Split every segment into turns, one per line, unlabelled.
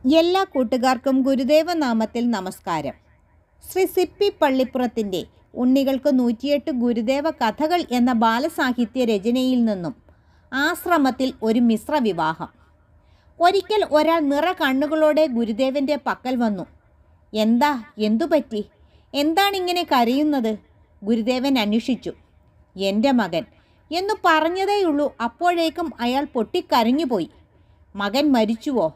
എല്ലാ കൂട്ടുകാർക്കും ഗുരുദേവ നാമത്തിൽ നമസ്കാരം. ശ്രീ സിപ്പി പള്ളിപ്പുറത്തിൻ്റെ ഉണ്ണികൾക്ക് 108 ഗുരുദേവ കഥകൾ എന്ന ബാലസാഹിത്യ രചനയിൽ നിന്നും ആശ്രമത്തിൽ ഒരു മിശ്ര വിവാഹം. ഒരിക്കൽ ഒരാൾ നിറ കണ്ണുകളോടെ ഗുരുദേവൻ്റെ പക്കൽ വന്നു. എന്തുപറ്റി? എന്താണിങ്ങനെ കരയുന്നത്? ഗുരുദേവൻ അന്വേഷിച്ചു. എൻ്റെ മകൻ എന്നു പറഞ്ഞതേയുള്ളൂ. അപ്പോഴേക്കും അയാൾ പൊട്ടിക്കരഞ്ഞുപോയി. മകൻ മരിച്ചുവോ?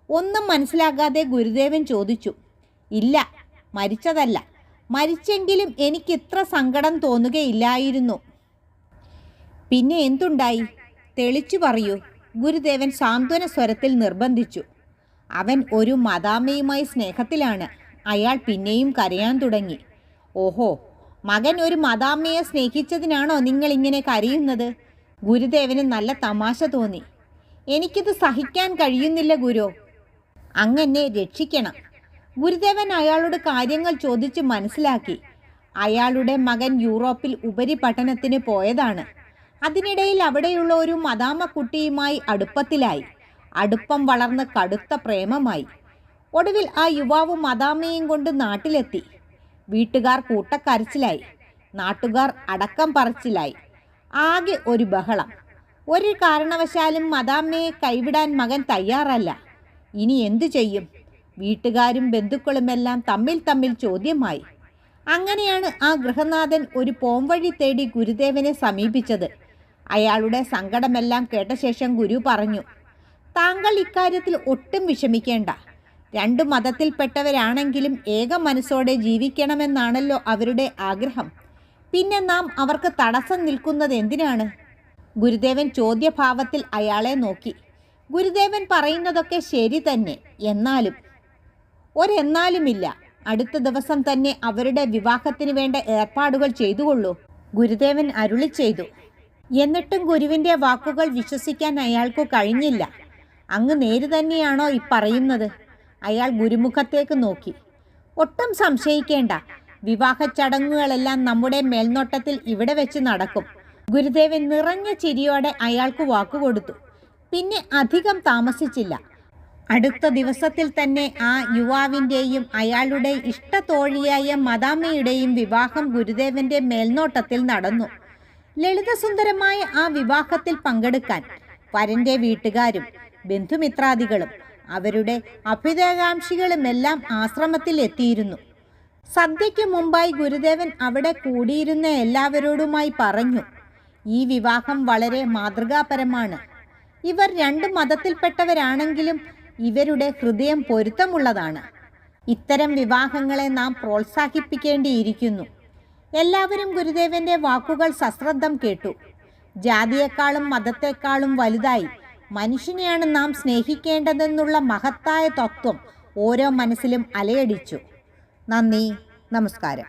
ഒന്നും മനസ്സിലാകാതെ ഗുരുദേവൻ ചോദിച്ചു. ഇല്ല, മരിച്ചതല്ല. മരിച്ചെങ്കിലും എനിക്കിത്ര സങ്കടം തോന്നുകയില്ലായിരുന്നു. പിന്നെ എന്തുണ്ടായി? തെളിച്ചു പറയൂ, ഗുരുദേവൻ സാന്ത്വന സ്വരത്തിൽ നിർബന്ധിച്ചു. അവൻ ഒരു മദാമ്മയുമായി സ്നേഹത്തിലാണ്. അയാൾ പിന്നെയും കരയാൻ തുടങ്ങി. ഓഹോ, മകൻ ഒരു മദാമ്മയെ സ്നേഹിച്ചതിനാണോ നിങ്ങളിങ്ങനെ കരയുന്നത്? ഗുരുദേവന് നല്ല തമാശ തോന്നി. എനിക്കിത് സഹിക്കാൻ കഴിയുന്നില്ല ഗുരു, അങ്ങനെ രക്ഷിക്കണം. ഗുരുദേവൻ അയാളോട് കാര്യങ്ങൾ ചോദിച്ച് മനസ്സിലാക്കി. അയാളുടെ മകൻ യൂറോപ്പിൽ ഉപരിപഠനത്തിന് പോയതാണ്. അതിനിടയിൽ അവിടെയുള്ള ഒരു മദാമ്മ കുട്ടിയുമായി അടുപ്പത്തിലായി. അടുപ്പം വളർന്ന് കടുത്ത പ്രേമമായി. ഒടുവിൽ ആ യുവാവ് മദാമ്മയും കൊണ്ട് നാട്ടിലെത്തി. വീട്ടുകാർ കൂട്ടക്കരച്ചിലായി, നാട്ടുകാർ അടക്കം പറച്ചിലായി. ആകെ ഒരു ബഹളം. ഒരു കാരണവശാലും മദാമ്മയെ കൈവിടാൻ മകൻ തയ്യാറല്ല. ഇനി എന്തു ചെയ്യും? വീട്ടുകാരും ബന്ധുക്കളുമെല്ലാം തമ്മിൽ ചോദ്യമായി. അങ്ങനെയാണ് ആ ഗൃഹനാഥൻ ഒരു പോംവഴി തേടി ഗുരുദേവനെ സമീപിച്ചത്. അയാളുടെ സങ്കടമെല്ലാം കേട്ട ശേഷം ഗുരു പറഞ്ഞു, താങ്കൾ ഇക്കാര്യത്തിൽ ഒട്ടും വിഷമിക്കേണ്ട. 2 മതത്തിൽപ്പെട്ടവരാണെങ്കിലും ഏക മനസ്സോടെ ജീവിക്കണമെന്നാണല്ലോ അവരുടെ ആഗ്രഹം. പിന്നെ നാം അവർക്ക് തടസ്സം നിൽക്കുന്നത് എന്തിനാണ്? ഗുരുദേവൻ ചോദ്യഭാവത്തിൽ അയാളെ നോക്കി. ഗുരുദേവൻ പറയുന്നതൊക്കെ ശരി തന്നെ, ഒരെന്നാലുമില്ല. അടുത്ത ദിവസം തന്നെ അവരുടെ വിവാഹത്തിന് വേണ്ട ഏർപ്പാടുകൾ ചെയ്തുകൊള്ളൂ, ഗുരുദേവൻ അരുളി ചെയ്തു. എന്നിട്ടും ഗുരുവിൻ്റെ വാക്കുകൾ വിശ്വസിക്കാൻ അയാൾക്ക് കഴിഞ്ഞില്ല. അങ്ങ് നേര് തന്നെയാണോ ഈ പറയുന്നത്? അയാൾ ഗുരുമുഖത്തേക്ക് നോക്കി. ഒട്ടും സംശയിക്കേണ്ട, വിവാഹ ചടങ്ങുകളെല്ലാം നമ്മുടെ മേൽനോട്ടത്തിൽ ഇവിടെ വെച്ച് നടക്കും. ഗുരുദേവൻ നിറഞ്ഞ ചിരിയോടെ അയാൾക്ക് വാക്കുകൊടുത്തു. പിന്നെ അധികം താമസിച്ചില്ല. അടുത്ത ദിവസത്തിൽ തന്നെ ആ യുവാവിൻ്റെയും അയാളുടെ ഇഷ്ടത്തോഴിയായ മദാമ്മയുടെയും വിവാഹം ഗുരുദേവന്റെ മേൽനോട്ടത്തിൽ നടന്നു. ലളിതസുന്ദരമായ ആ വിവാഹത്തിൽ പങ്കെടുക്കാൻ വരന്റെ വീട്ടുകാരും ബന്ധുമിത്രാദികളും അവരുടെ അഭ്യുദയകാംക്ഷികളുമെല്ലാം ആശ്രമത്തിൽ എത്തിയിരുന്നു. സദ്യയ്ക്ക് മുമ്പായി ഗുരുദേവൻ അവിടെ കൂടിയിരുന്ന എല്ലാവരോടുമായി പറഞ്ഞു, ഈ വിവാഹം വളരെ മാതൃകാപരമാണ്. ഇവർ 2 മതത്തിൽപ്പെട്ടവരാണെങ്കിലും ഇവരുടെ ഹൃദയം പൊരുത്തമുള്ളതാണ്. ഇത്തരം വിവാഹങ്ങളെ നാം പ്രോത്സാഹിപ്പിക്കേണ്ടിയിരിക്കുന്നു. എല്ലാവരും ഗുരുദേവന്റെ വാക്കുകൾ സശ്രദ്ധം കേട്ടു. ജാതിയേക്കാളും മതത്തെക്കാളും വലുതായി മനുഷ്യനെയാണ് നാം സ്നേഹിക്കേണ്ടതെന്നുള്ള മഹത്തായ തത്വം ഓരോ മനസ്സിലും അലയടിച്ചു. നന്ദി, നമസ്കാരം.